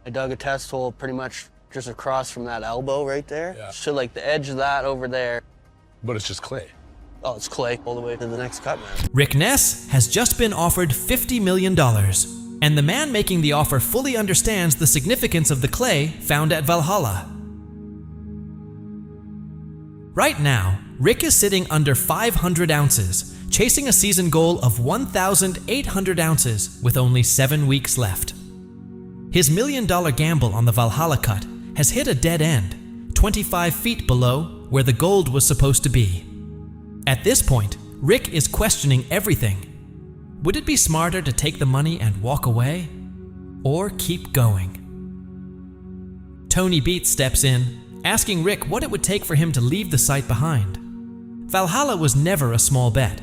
I dug a test hole pretty much just across from that elbow right there. Yeah. So like the edge of that over there. But it's just clay. Oh, it's clay all the way to the next cut, man. Rick Ness has just been offered $50 million, and the man making the offer fully understands the significance of the clay found at Valhalla. Right now, Rick is sitting under 500 ounces, chasing a season goal of 1,800 ounces with only 7 weeks left. His $1 million gamble on the Valhalla cut has hit a dead end, 25 feet below where the gold was supposed to be. At this point, Rick is questioning everything. Would it be smarter to take the money and walk away, or keep going? Tony Beets steps in, asking Rick what it would take for him to leave the site behind. Valhalla was never a small bet.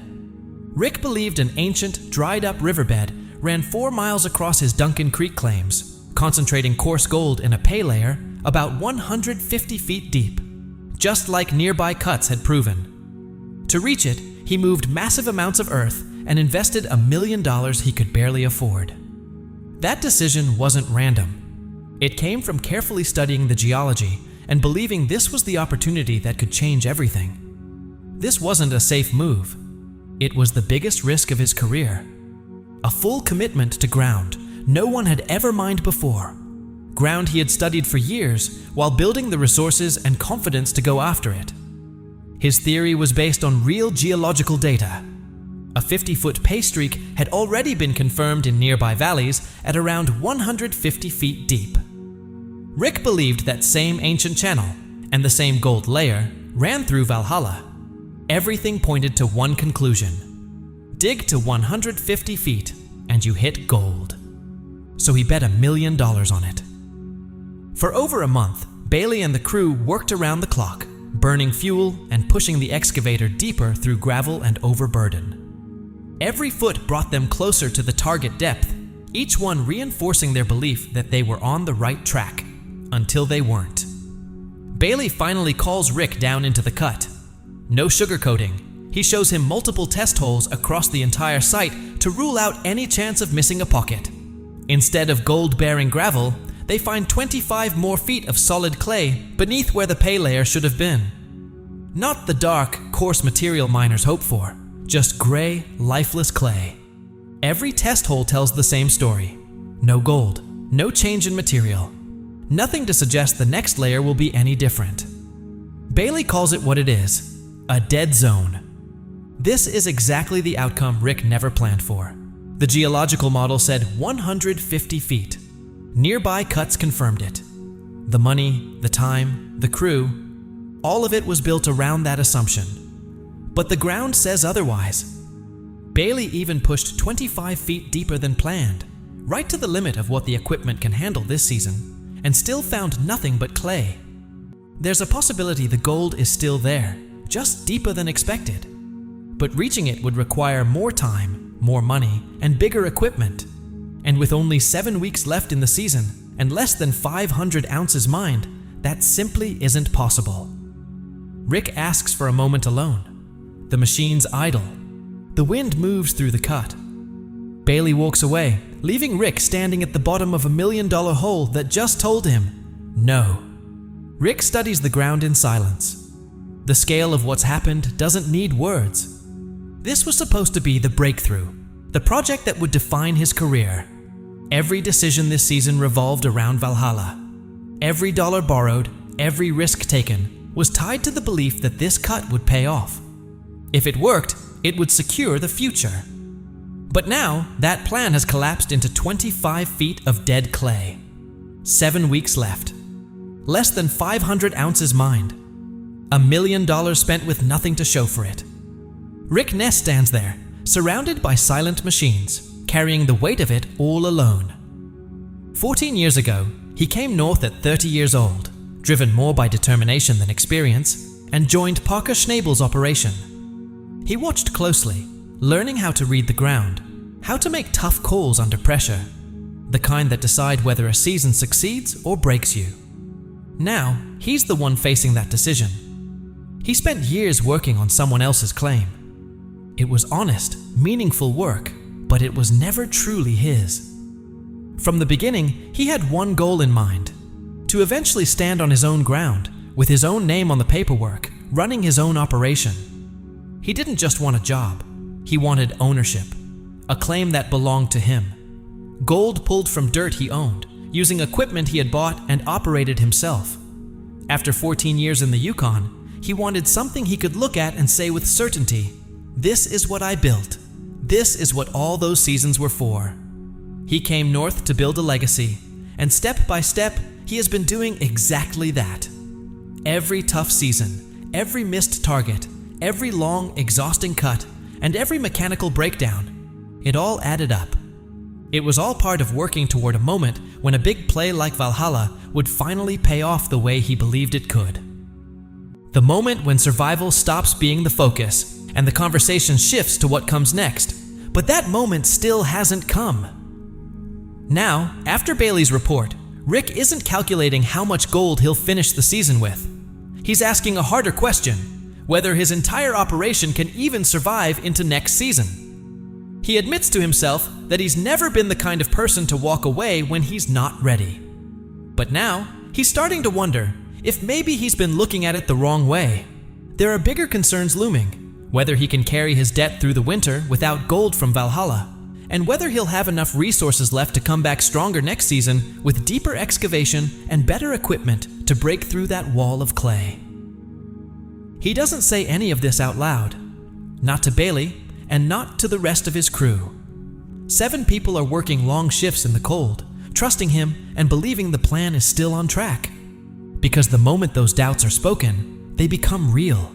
Rick believed an ancient, dried-up riverbed ran 4 miles across his Duncan Creek claims, concentrating coarse gold in a pay layer about 150 feet deep, just like nearby cuts had proven. To reach it, he moved massive amounts of earth and invested $1 million he could barely afford. That decision wasn't random. It came from carefully studying the geology and believing this was the opportunity that could change everything. This wasn't a safe move. It was the biggest risk of his career. A full commitment to ground no one had ever mined before. Ground he had studied for years while building the resources and confidence to go after it. His theory was based on real geological data. A 50-foot pay streak had already been confirmed in nearby valleys at around 150 feet deep. Rick believed that same ancient channel and the same gold layer ran through Valhalla. Everything pointed to one conclusion: dig to 150 feet and you hit gold. So he bet $1 million on it. For over a month, Bailey and the crew worked around the clock, burning fuel and pushing the excavator deeper through gravel and overburden. Every foot brought them closer to the target depth, each one reinforcing their belief that they were on the right track, until they weren't. Bailey finally calls Rick down into the cut. No sugarcoating. He shows him multiple test holes across the entire site to rule out any chance of missing a pocket. Instead of gold-bearing gravel, they find 25 more feet of solid clay beneath where the pay layer should have been. Not the dark, coarse material miners hoped for, just gray, lifeless clay. Every test hole tells the same story. No gold, no change in material. Nothing to suggest the next layer will be any different. Bailey calls it what it is: a dead zone. This is exactly the outcome Rick never planned for. The geological model said 150 feet. Nearby cuts confirmed it. The money, the time, the crew, all of it was built around that assumption. But the ground says otherwise. Bailey even pushed 25 feet deeper than planned, right to the limit of what the equipment can handle this season, and still found nothing but clay. There's a possibility the gold is still there, just deeper than expected. But reaching it would require more time, more money, and bigger equipment. And with only 7 weeks left in the season and less than 500 ounces mined, that simply isn't possible. Rick asks for a moment alone. The machine's idle. The wind moves through the cut. Bailey walks away, leaving Rick standing at the bottom of $1 million hole that just told him no. Rick studies the ground in silence. The scale of what's happened doesn't need words. This was supposed to be the breakthrough, the project that would define his career. Every decision this season revolved around Valhalla. Every dollar borrowed, every risk taken, was tied to the belief that this cut would pay off. If it worked, it would secure the future. But now, that plan has collapsed into 25 feet of dead clay. 7 weeks left. Less than 500 ounces mined. $1 million spent with nothing to show for it. Rick Ness stands there, surrounded by silent machines, carrying the weight of it all alone. 14 years ago, he came north at 30 years old, driven more by determination than experience, and joined Parker Schnabel's operation. He watched closely, learning how to read the ground, how to make tough calls under pressure, the kind that decide whether a season succeeds or breaks you. Now, he's the one facing that decision. He spent years working on someone else's claim. It was honest, meaningful work, but it was never truly his. From the beginning, he had one goal in mind: to eventually stand on his own ground, with his own name on the paperwork, running his own operation. He didn't just want a job, he wanted ownership, a claim that belonged to him. Gold pulled from dirt he owned, using equipment he had bought and operated himself. After 14 years in the Yukon, he wanted something he could look at and say with certainty, "This is what I built. This is what all those seasons were for." He came north to build a legacy, and step by step, he has been doing exactly that. Every tough season, every missed target, every long, exhausting cut, and every mechanical breakdown, it all added up. It was all part of working toward a moment when a big play like Valhalla would finally pay off the way he believed it could. The moment when survival stops being the focus and the conversation shifts to what comes next. But that moment still hasn't come. Now, after Bailey's report, Rick isn't calculating how much gold he'll finish the season with. He's asking a harder question: whether his entire operation can even survive into next season. He admits to himself that he's never been the kind of person to walk away when he's not ready. But now, he's starting to wonder if maybe he's been looking at it the wrong way. There are bigger concerns looming: whether he can carry his debt through the winter without gold from Valhalla, and whether he'll have enough resources left to come back stronger next season with deeper excavation and better equipment to break through that wall of clay. He doesn't say any of this out loud, not to Bailey and not to the rest of his crew. 7 people are working long shifts in the cold, trusting him and believing the plan is still on track. Because the moment those doubts are spoken, they become real.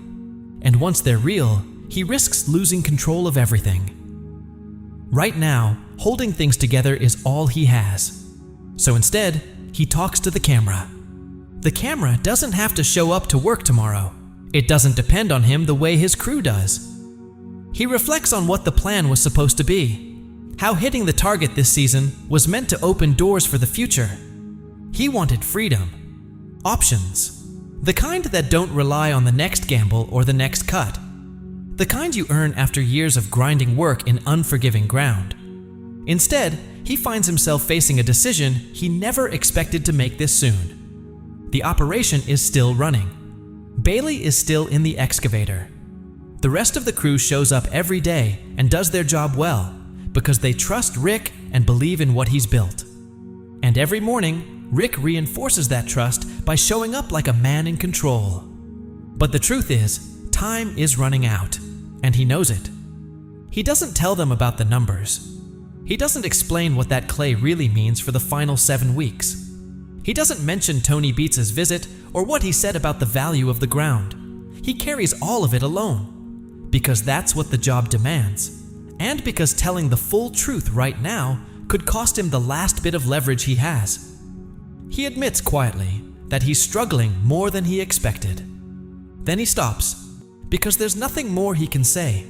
And once they're real, he risks losing control of everything. Right now, holding things together is all he has. So instead, he talks to the camera. The camera doesn't have to show up to work tomorrow. It doesn't depend on him the way his crew does. He reflects on what the plan was supposed to be, how hitting the target this season was meant to open doors for the future. He wanted freedom, options, the kind that don't rely on the next gamble or the next cut, the kind you earn after years of grinding work in unforgiving ground. Instead, he finds himself facing a decision he never expected to make this soon. The operation is still running. Bailey is still in the excavator. The rest of the crew shows up every day and does their job well because they trust Rick and believe in what he's built. And every morning, Rick reinforces that trust by showing up like a man in control. But the truth is, time is running out, and he knows it. He doesn't tell them about the numbers. He doesn't explain what that clay really means for the final 7 weeks. He doesn't mention Tony Beets' visit or what he said about the value of the ground. He carries all of it alone, because that's what the job demands, and because telling the full truth right now could cost him the last bit of leverage he has. He admits quietly that he's struggling more than he expected. Then he stops, because there's nothing more he can say.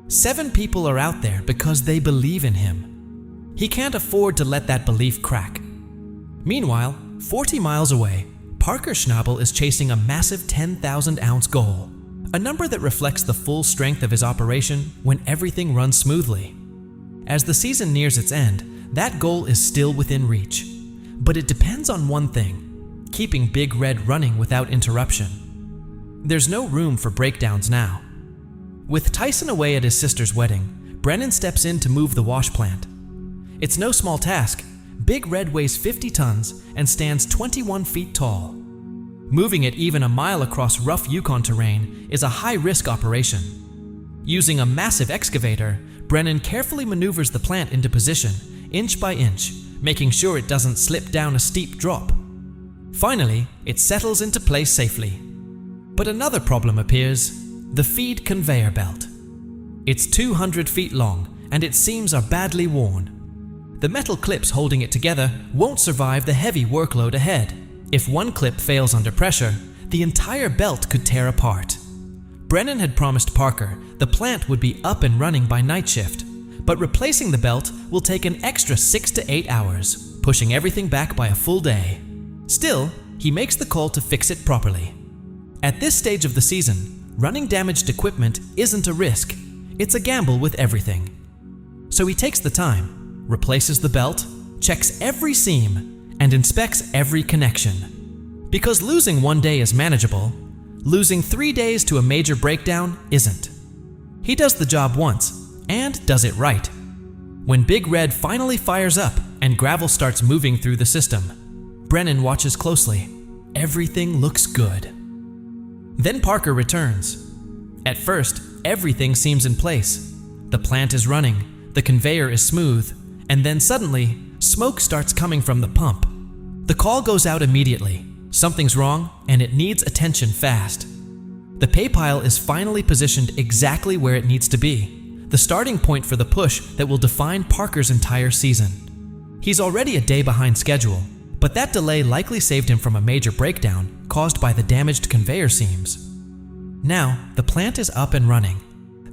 7 people are out there because they believe in him. He can't afford to let that belief crack. Meanwhile, 40 miles away, Parker Schnabel is chasing a massive 10,000-ounce goal, a number that reflects the full strength of his operation when everything runs smoothly. As the season nears its end, that goal is still within reach. But it depends on one thing: keeping Big Red running without interruption. There's no room for breakdowns now. With Tyson away at his sister's wedding, Brennan steps in to move the wash plant. It's no small task. Big Red weighs 50 tons and stands 21 feet tall. Moving it even a mile across rough Yukon terrain is a high-risk operation. Using a massive excavator, Brennan carefully maneuvers the plant into position, inch by inch, making sure it doesn't slip down a steep drop. Finally, it settles into place safely. But another problem appears: the feed conveyor belt. It's 200 feet long, and its seams are badly worn. The metal clips holding it together won't survive the heavy workload ahead. If one clip fails under pressure, the entire belt could tear apart. Brennan had promised Parker the plant would be up and running by night shift, but replacing the belt will take an extra 6 to 8 hours, pushing everything back by a full day. Still, he makes the call to fix it properly. At this stage of the season, running damaged equipment isn't a risk, it's a gamble with everything. So he takes the time, replaces the belt, checks every seam, and inspects every connection. Because losing one day is manageable, losing 3 days to a major breakdown isn't. He does the job once, and does it right. When Big Red finally fires up and gravel starts moving through the system, Brennan watches closely. Everything looks good. Then Parker returns. At first, everything seems in place. The plant is running, the conveyor is smooth, and then suddenly, smoke starts coming from the pump. The call goes out immediately. Something's wrong, and it needs attention fast. The pay pile is finally positioned exactly where it needs to be, the starting point for the push that will define Parker's entire season. He's already a day behind schedule, but that delay likely saved him from a major breakdown caused by the damaged conveyor seams. Now, the plant is up and running.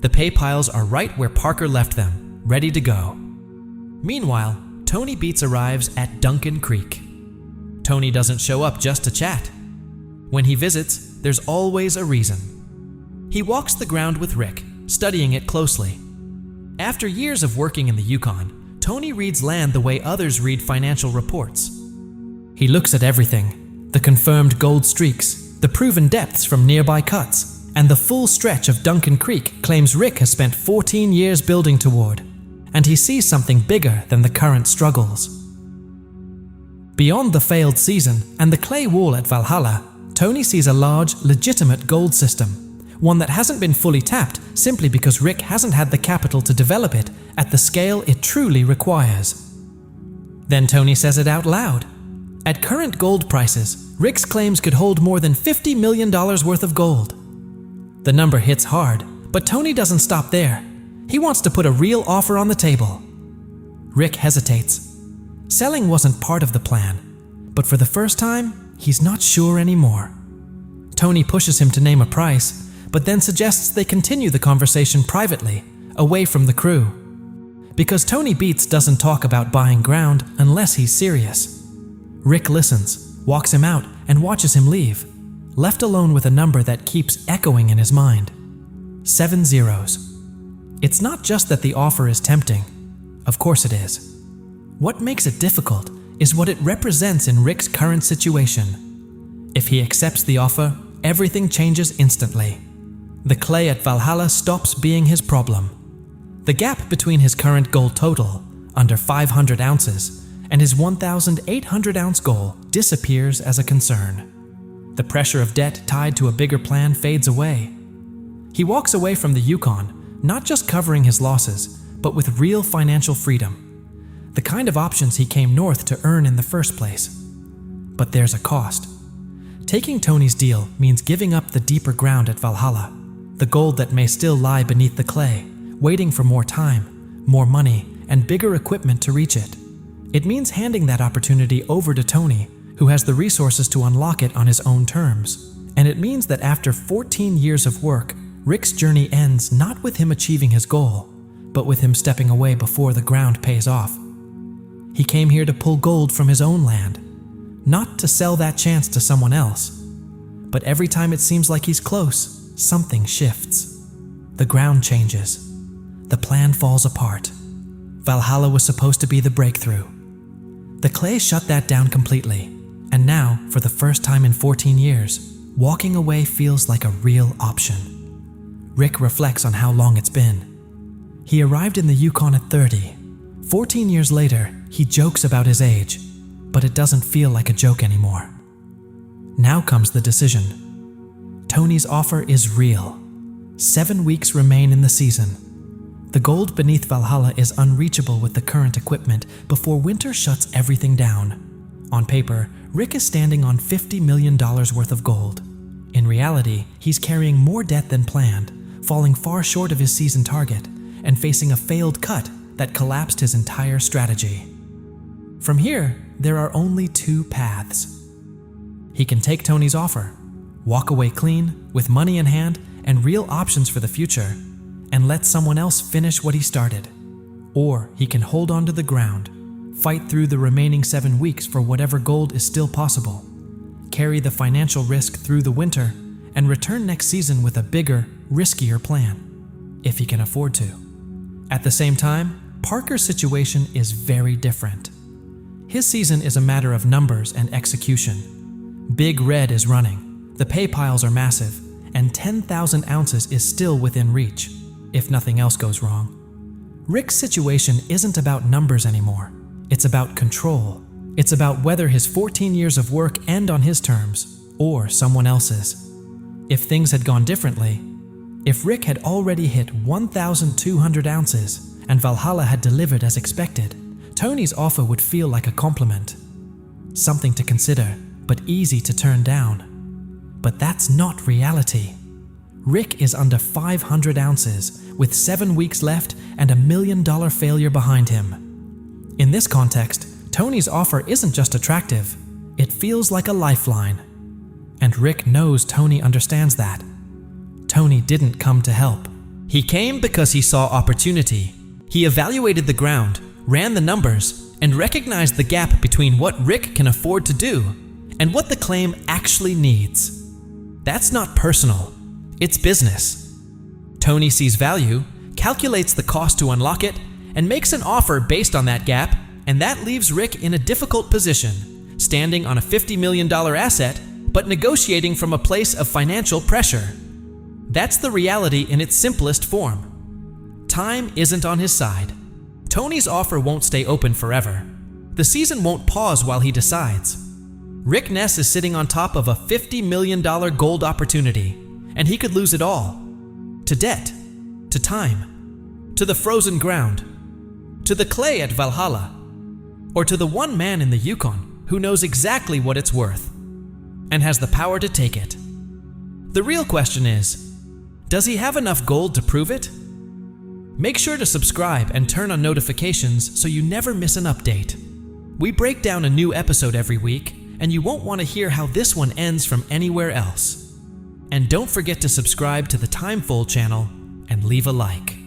The pay piles are right where Parker left them, ready to go. Meanwhile, Tony Beets arrives at Duncan Creek. Tony doesn't show up just to chat. When he visits, there's always a reason. He walks the ground with Rick, studying it closely. After years of working in the Yukon, Tony reads land the way others read financial reports. He looks at everything: the confirmed gold streaks, the proven depths from nearby cuts, and the full stretch of Duncan Creek claims Rick has spent 14 years building toward, and he sees something bigger than the current struggles. Beyond the failed season and the clay wall at Valhalla, Tony sees a large, legitimate gold system, one that hasn't been fully tapped simply because Rick hasn't had the capital to develop it at the scale it truly requires. Then Tony says it out loud. At current gold prices, Rick's claims could hold more than $50 million worth of gold. The number hits hard, but Tony doesn't stop there. He wants to put a real offer on the table. Rick hesitates. Selling wasn't part of the plan, but for the first time, he's not sure anymore. Tony pushes him to name a price, but then suggests they continue the conversation privately, away from the crew. Because Tony Beets doesn't talk about buying ground unless he's serious. Rick listens, walks him out, and watches him leave, left alone with a number that keeps echoing in his mind. 7 zeros. It's not just that the offer is tempting. Of course it is. What makes it difficult is what it represents in Rick's current situation. If he accepts the offer, everything changes instantly. The clay at Valhalla stops being his problem. The gap between his current gold total, under 500 ounces, and his 1,800 ounce goal disappears as a concern. The pressure of debt tied to a bigger plan fades away. He walks away from the Yukon, not just covering his losses, but with real financial freedom. The kind of options he came north to earn in the first place. But there's a cost. Taking Tony's deal means giving up the deeper ground at Valhalla, the gold that may still lie beneath the clay, waiting for more time, more money, and bigger equipment to reach it. It means handing that opportunity over to Tony, who has the resources to unlock it on his own terms. And it means that after 14 years of work, Rick's journey ends not with him achieving his goal, but with him stepping away before the ground pays off. He came here to pull gold from his own land, not to sell that chance to someone else. But every time it seems like he's close, something shifts. The ground changes. The plan falls apart. Valhalla was supposed to be the breakthrough. The clay shut that down completely, and now, for the first time in 14 years, walking away feels like a real option. Rick reflects on how long it's been. He arrived in the Yukon at 30. 14 years later, he jokes about his age, but it doesn't feel like a joke anymore. Now comes the decision. Tony's offer is real. 7 weeks remain in the season. The gold beneath Valhalla is unreachable with the current equipment before winter shuts everything down. On paper, Rick is standing on $50 million worth of gold. In reality, he's carrying more debt than planned, falling far short of his season target, and facing a failed cut that collapsed his entire strategy. From here, there are only 2 paths. He can take Tony's offer, walk away clean, with money in hand and real options for the future, and let someone else finish what he started. Or he can hold on to the ground, fight through the remaining 7 weeks for whatever gold is still possible, carry the financial risk through the winter, and return next season with a bigger, riskier plan, if he can afford to. At the same time, Parker's situation is very different. His season is a matter of numbers and execution. Big Red is running, the pay piles are massive, and 10,000 ounces is still within reach, if nothing else goes wrong. Rick's situation isn't about numbers anymore. It's about control. It's about whether his 14 years of work end on his terms or someone else's. If things had gone differently, if Rick had already hit 1,200 ounces and Valhalla had delivered as expected, Tony's offer would feel like a compliment. Something to consider, but easy to turn down. But that's not reality. Rick is under 500 ounces, with 7 weeks left and $1 million failure behind him. In this context, Tony's offer isn't just attractive, it feels like a lifeline. And Rick knows Tony understands that. Tony didn't come to help. He came because he saw opportunity. He evaluated the ground, ran the numbers, and recognized the gap between what Rick can afford to do and what the claim actually needs. That's not personal, it's business. Tony sees value, calculates the cost to unlock it, and makes an offer based on that gap, and that leaves Rick in a difficult position, standing on a $50 million asset, but negotiating from a place of financial pressure. That's the reality in its simplest form. Time isn't on his side. Tony's offer won't stay open forever. The season won't pause while he decides. Rick Ness is sitting on top of a $50 million gold opportunity, and he could lose it all. To debt, to time, to the frozen ground, to the clay at Valhalla, or to the one man in the Yukon who knows exactly what it's worth and has the power to take it. The real question is, does he have enough gold to prove it? Make sure to subscribe and turn on notifications so you never miss an update. We break down a new episode every week, and you won't want to hear how this one ends from anywhere else. And don't forget to subscribe to the Timeful channel and leave a like.